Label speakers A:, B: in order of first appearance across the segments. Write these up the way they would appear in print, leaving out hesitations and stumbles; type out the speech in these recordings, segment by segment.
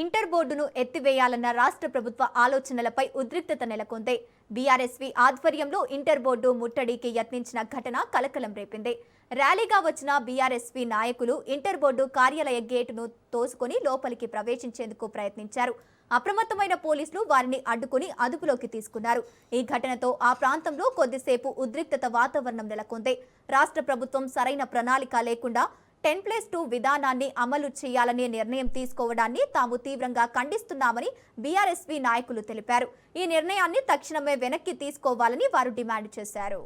A: Inter బోర్డును ఎత్తివేయాలన్న రాష్ట్ర ప్రభుత్వ ఆలోచనలపై ఉద్రిక్తత నెలకొంది. బీఆర్ఎస్వి ఆధ్వర్యంలో ఇంటర్ బోర్డు ముట్టడికి యత్నించిన ఘటన కలకలం రేపింది. ర్యాలీగా వచ్చిన బీఆర్ఎస్వి నాయకులు ఇంటర్ బోర్డు కార్యాలయ గేటును తోసుకొని లోపలికి ప్రవేశించేందుకు ప్రయత్నించారు. అప్రమత్తమైన పోలీసులు వారిని అడ్డుకుని అదుపులోకి తీసుకున్నారు. ఈ ఘటనతో ఆ ప్రాంతంలో కొద్దిసేపు ఉద్రిక్తత వాతావరణం నెలకొంది. రాష్ట్ర ప్రభుత్వం సరైన ప్రణాళిక లేకుండా 10+2 విధానాన్ని అమలు చేయాలనే నిర్ణయం తీసుకోవడాన్ని తాము తీవ్రంగా ఖండిస్తున్నామని బీఆర్ఎస్వి నాయకులు తెలిపారు. ఈ నిర్ణయాన్ని తక్షణమే వెనక్కి తీసుకోవాలని వారు డిమాండ్ చేశారు.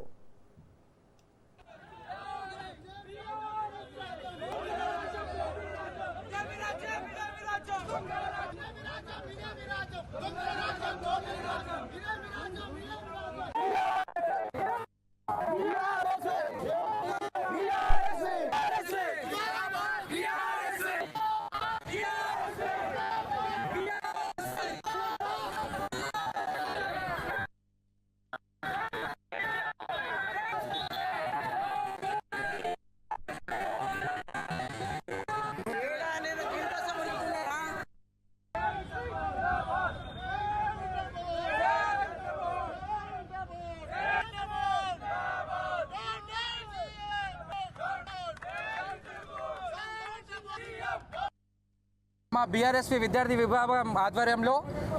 B: మా బీఆర్ఎస్వి విద్యార్థి విభాగం ఆధ్వర్యంలో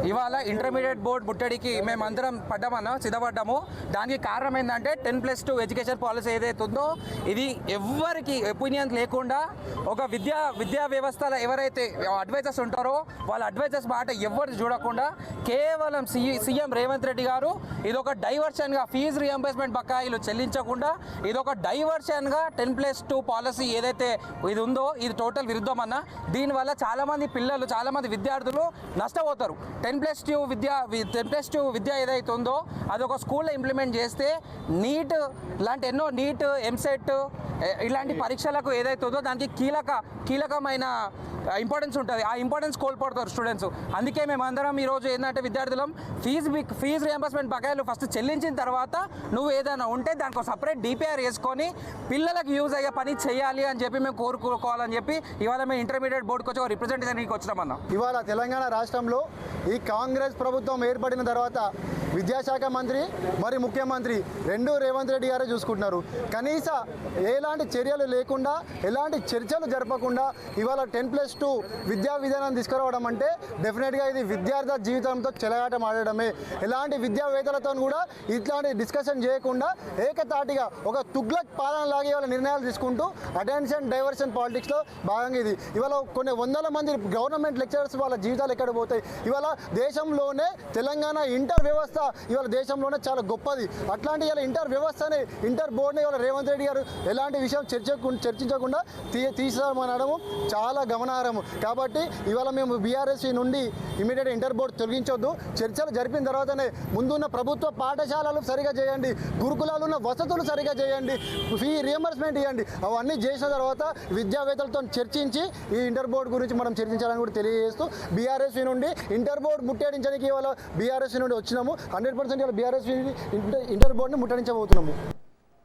B: ఇవాళ ఇంటర్మీడియట్ బోర్డు ముట్టడికి మేమందరం సిద్ధపడ్డాము. దానికి కారణం ఏంటంటే 10+2 ఎడ్యుకేషన్ పాలసీ ఏదైతే ఉందో ఇది ఎవ్వరికి ఒపీనియన్ లేకుండా ఒక విద్యా వ్యవస్థలో ఎవరైతే అడ్వైజర్స్ ఉంటారో వాళ్ళ అడ్వైజర్స్ మాట ఎవరు చూడకుండా కేవలం సీఎం రేవంత్ రెడ్డి గారు ఇదొక డైవర్షన్గా ఫీజు రియంబర్స్మెంట్ బకాయిలు చెల్లించకుండా ఇదొక డైవర్షన్గా 10+2 పాలసీ ఏదైతే ఇది ఉందో ఇది టోటల్ విరుద్ధం అన్న. దీనివల్ల చాలామంది పిల్లలు చాలామంది విద్యార్థులు నష్టపోతారు. 10+2 విద్య ఏదైతే ఉందో అది ఒక స్కూల్లో ఇంప్లిమెంట్ చేస్తే నీట్ లాంటి ఎన్నో నీట్ ఎంసెట్ ఇలాంటి పరీక్షలకు ఏదైతే ఉందో దానికి కీలకమైన ఇంపార్టెన్స్ ఉంటుంది. ఆ ఇంపార్టెన్స్ కోల్పోతారు స్టూడెంట్స్. అందుకే మేమందరం ఈరోజు ఏంటంటే విద్యార్థులం ఫీజు రియంబర్స్మెంట్ బకాయిలు ఫస్ట్ చెల్లించిన తర్వాత నువ్వు ఏదైనా ఉంటే దానికి ఒక సపరేట్ డిపిఆర్ వేసుకొని పిల్లలకు యూజ్ అయ్యే పని చేయాలి అని చెప్పి మేము కోరుకోవాలని చెప్పి ఇవాళ మేము ఇంటర్మీడియట్ బోర్డుకి వచ్చి ఒక రిప్రజెంటేషన్కి వచ్చినామన్నా.
C: ఇవాళ తెలంగాణ రాష్ట్రంలో ఈ కాంగ్రెస్ ప్రభుత్వం ఏర్పడిన తర్వాత విద్యాశాఖ మంత్రి మరి ముఖ్యమంత్రి రెండూ రేవంత్ రెడ్డి గారే చూసుకుంటున్నారు. కనీస ఎలాంటి చర్యలు లేకుండా ఎలాంటి చర్చలు జరపకుండా ఇవాళ 10+2 విద్యా విధానాన్ని తీసుకురావడం అంటే డెఫినెట్గా ఇది విద్యార్థి జీవితంతో చెలగాటం ఆడడమే. ఎలాంటి విద్యావేత్తలతో కూడా ఇట్లాంటి డిస్కషన్ చేయకుండా ఏకతాటిగా ఒక తుగ్లక్ పాలన లాగే ఇవాళ నిర్ణయాలు తీసుకుంటూ అటెన్షన్ డైవర్షన్ పాలిటిక్స్లో భాగంగా ఇది ఇవాళ కొన్ని వందల మంది గవర్నమెంట్ లెక్చరర్స్ వాళ్ళ జీవితాలు ఎక్కడ పోతాయి. ఇవాళ దేశంలోనే తెలంగాణ ఇంటర్ వ్యవస్థ ఇవాళ దేశంలోనే చాలా గొప్పది. అట్లాంటి ఇవాళ ఇంటర్ వ్యవస్థని ఇంటర్ బోర్డుని ఇవాళ రేవంత్ రెడ్డి గారు ఎలాంటి విషయం చర్చించకుండా తీసుకోమనడము చాలా గమనార్హము. కాబట్టి ఇవాళ మేము బీఆర్ఎస్ నుండి ఇమీడియట్ ఇంటర్ బోర్డు తొలగించొద్దు. చర్చలు జరిపిన తర్వాతనే ముందున్న ప్రభుత్వ పాఠశాలలు సరిగా చేయండి, గురుకులాలు ఉన్న వసతులు సరిగా చేయండి, ఫీ రియంబర్స్మెంట్ ఇవ్వండి. అవన్నీ చేసిన తర్వాత విద్యావేత్తలతో చర్చించి ఈ ఇంటర్ బోర్డు గురించి మనం చర్చించాలని కూడా తెలియజేస్తూ బీఆర్ఎస్ నుండి ఇంటర్ బోర్డు ముట్టడించడానికి ఇవాళ బీఆర్ఎస్ నుండి వచ్చినాము. 100% ఇవాళ బీఆర్ఎస్ ఇంటర్ బోర్డుని ముట్టడించబోతున్నాము.